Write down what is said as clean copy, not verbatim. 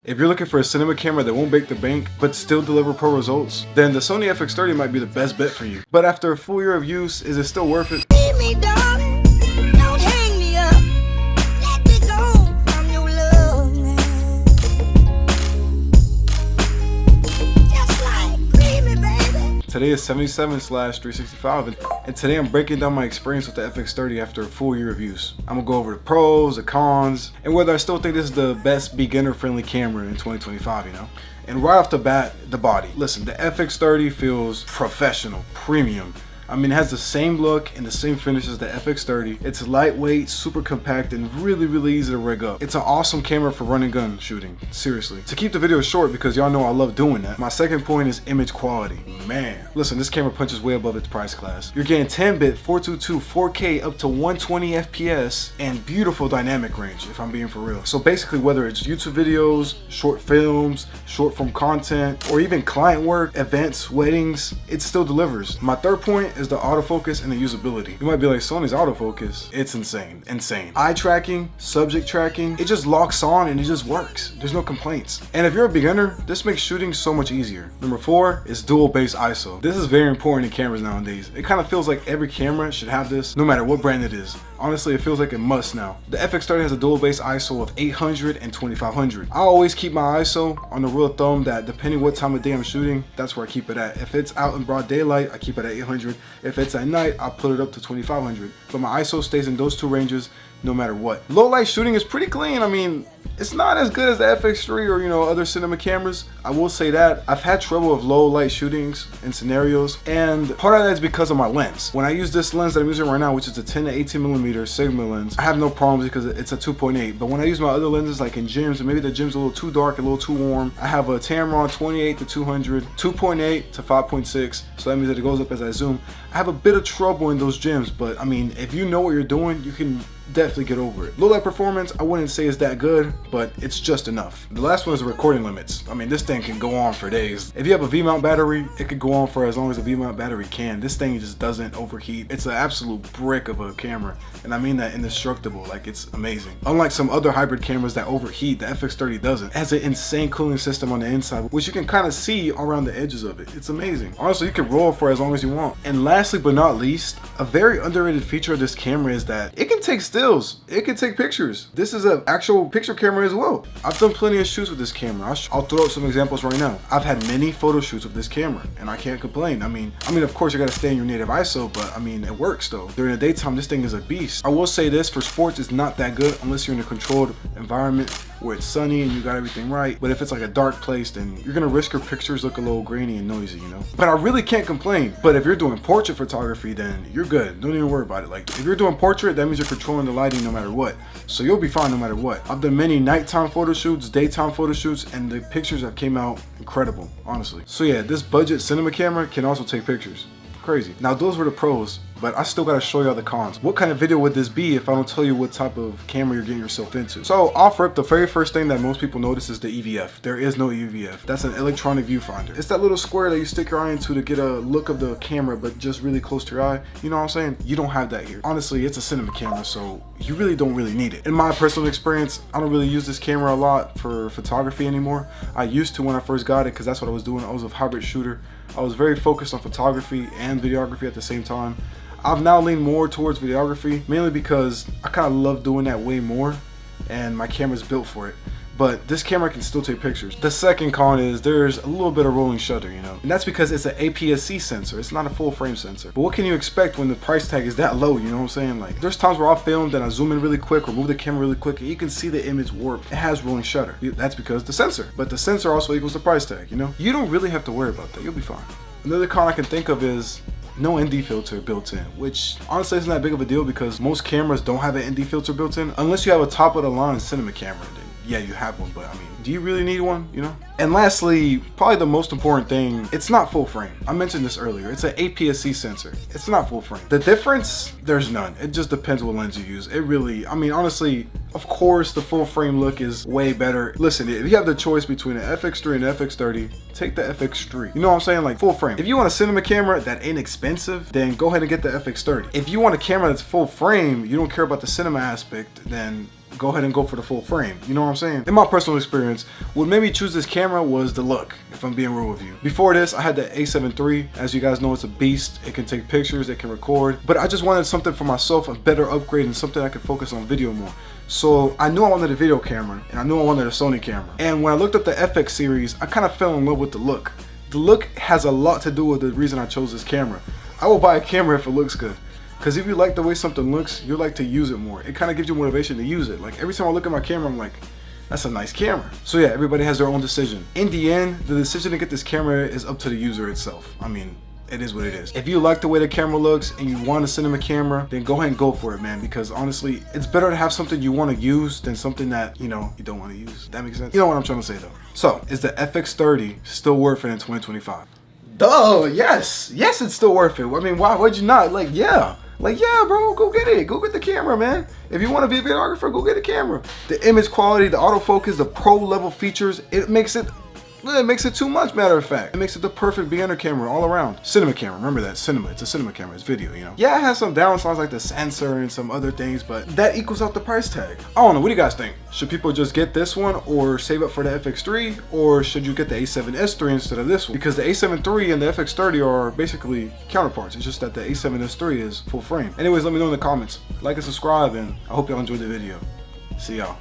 If you're looking for a cinema camera that won't break the bank, but still deliver pro results, then the Sony FX30 might be the best bet for you. But after a full year of use, is it still worth it? Today is 77/365, and today I'm breaking down my experience with the FX30 after a full year of use. I'm gonna go over the pros, the cons, and whether I still think this is the best beginner-friendly camera in 2025, you know? And right off the bat, the body. Listen, the FX30 feels professional, premium. I mean, it has the same look and the same finish as the FX30. It's lightweight, super compact, and really easy to rig up. It's an awesome camera for run and gun shooting, seriously. To keep the video short, because y'all know I love doing that, my second point is image quality. Man, listen, this camera punches way above its price class. You're getting 10-bit 422 4K up to 120 FPS and beautiful dynamic range, if I'm being for real. So basically, whether it's YouTube videos, short films, short form content, or even client work, events, weddings, it still delivers. My third point is the autofocus and the usability. You might be like, Sony's autofocus, it's insane. Eye tracking, subject tracking, it just locks on and it just works. There's no complaints. And if you're a beginner, this makes shooting so much easier. Number 4 is dual base ISO. This is very important in cameras nowadays. It kind of feels like every camera should have this, no matter what brand it is. Honestly, it feels like a must now. The FX30 has a dual base ISO of 800 and 2500. I always keep my ISO on the rule of thumb that depending what time of day I'm shooting, that's where I keep it at. If it's out in broad daylight, I keep it at 800. If it's at night, I'll put it up to 2500. But my ISO stays in those two ranges no matter what. Low light shooting is pretty clean. I mean, it's not as good as the FX3 or, you know, other cinema cameras. I will say that. I've had trouble with low light shootings and scenarios, and part of that is because of my lens. When I use this lens that I'm using right now, which is a 10 to 18 millimeter Sigma lens, I have no problems because it's a 2.8. But when I use my other lenses, like in gyms, and maybe the gym's a little too dark, a little too warm, I have a Tamron 28 to 200, 2.8 to 5.6, so that means that it goes up as I zoom. I have a bit of trouble in those gyms, but I mean, if you know what you're doing, you can definitely get over it. Low light performance, I wouldn't say is that good, but it's just enough. The last one is the recording limits. I mean, this thing can go on for days. If you have a V-mount battery, it could go on for as long as a V-mount battery can. This thing just doesn't overheat. It's an absolute brick of a camera, and I mean that indestructible. Like, it's amazing. Unlike some other hybrid cameras that overheat, the FX30 doesn't. It has an insane cooling system on the inside, which you can kind of see around the edges of it. It's amazing. Honestly, you can roll for as long as you want. And lastly but not least, a very underrated feature of this camera is that it can take stills. It can take pictures. This is an actual picture camera as well. I've done plenty of shoots with this camera. I'll throw up some examples right now. I've had many photo shoots with this camera, and I can't complain. I mean, of course you gotta stay in your native ISO, but I mean, it works though. During the daytime, this thing is a beast. I will say this, for sports, it's not that good unless you're in a controlled environment where it's sunny and you got everything right. But if it's like a dark place, then you're gonna risk your pictures look a little grainy and noisy, you know? But I really can't complain. But if you're doing portrait photography, then you're good. Don't even worry about it. Like, if you're doing portrait, that means you're controlling the lighting no matter what. So you'll be fine no matter what. I've done many nighttime photo shoots, daytime photo shoots, and the pictures that came out incredible, honestly. So yeah, this budget cinema camera can also take pictures. Crazy. Now those were the pros, but I still gotta show y'all the cons. What kind of video would this be if I don't tell you what type of camera you're getting yourself into? So off rip, the very first thing that most people notice is the EVF. There is no EVF. That's an electronic viewfinder. It's that little square that you stick your eye into to get a look of the camera, but just really close to your eye. You know what I'm saying? You don't have that here. Honestly, it's a cinema camera, so you really don't need it. In my personal experience, I don't really use this camera a lot for photography anymore. I used to when I first got it, because that's what I was doing. I was a hybrid shooter. I was very focused on photography and videography at the same time. I've now leaned more towards videography, mainly because I kind of love doing that way more, and my camera's built for it. But this camera can still take pictures. The second con is there's a little bit of rolling shutter, you know? And that's because it's an APS-C sensor. It's not a full frame sensor. But what can you expect when the price tag is that low, you know what I'm saying? Like, there's times where I'll film, then I zoom in really quick, or move the camera really quick, and you can see the image warp. It has rolling shutter. That's because the sensor. But the sensor also equals the price tag, you know? You don't really have to worry about that. You'll be fine. Another con I can think of is no ND filter built in, which honestly isn't that big of a deal because most cameras don't have an ND filter built in. Unless you have a top of the line cinema camera, then yeah, you have one, but I mean, do you really need one, you know? And lastly, probably the most important thing, it's not full frame. I mentioned this earlier, it's an APS-C sensor. It's not full frame. The difference, there's none. It just depends what lens you use. It really, I mean, honestly, of course, the full frame look is way better. Listen, if you have the choice between an FX3 and an FX30, take the FX3. You know what I'm saying? Like, full frame. If you want a cinema camera that ain't expensive, then go ahead and get the FX30. If you want a camera that's full frame, you don't care about the cinema aspect, then go ahead and go for the full frame. You know what I'm saying? In my personal experience, what made me choose this camera was the look, if I'm being real with you. Before this, I had the A7 III. As you guys know, it's a beast. It can take pictures, it can record, but I just wanted something for myself, a better upgrade and something I could focus on video more. So I knew I wanted a video camera, and I knew I wanted a Sony camera. And when I looked up the FX series, I kind of fell in love with the look. The look has a lot to do with the reason I chose this camera. I will buy a camera if it looks good. Because if you like the way something looks, you like to use it more. It kind of gives you motivation to use it. Like every time I look at my camera, I'm like, that's a nice camera. So yeah, everybody has their own decision. In the end, the decision to get this camera is up to the user itself. I mean, it is what it is. If you like the way the camera looks and you want a cinema camera, then go ahead and go for it, man. Because honestly, it's better to have something you want to use than something that, you know, you don't want to use. That makes sense? You know what I'm trying to say though. So, is the FX30 still worth it in 2025? Duh, yes. Yes, it's still worth it. I mean, why would you not? Like, yeah. Like, yeah, bro, go get it. Go get the camera, man. If you want to be a videographer, go get a camera. The image quality, the autofocus, the pro level features, it makes it too much, matter of fact. It makes it the perfect beginner camera all around. Cinema camera, remember that, cinema, it's a cinema camera, it's video, you know? Yeah, it has some downsides like the sensor and some other things, but that equals out the price tag. I don't know, what do you guys think? Should people just get this one or save up for the FX3, or should you get the A7S III instead of this one? Because the A7 III and the FX30 are basically counterparts. It's just that the A7S III is full frame. Anyways, let me know in the comments. Like and subscribe, and I hope y'all enjoyed the video. See y'all.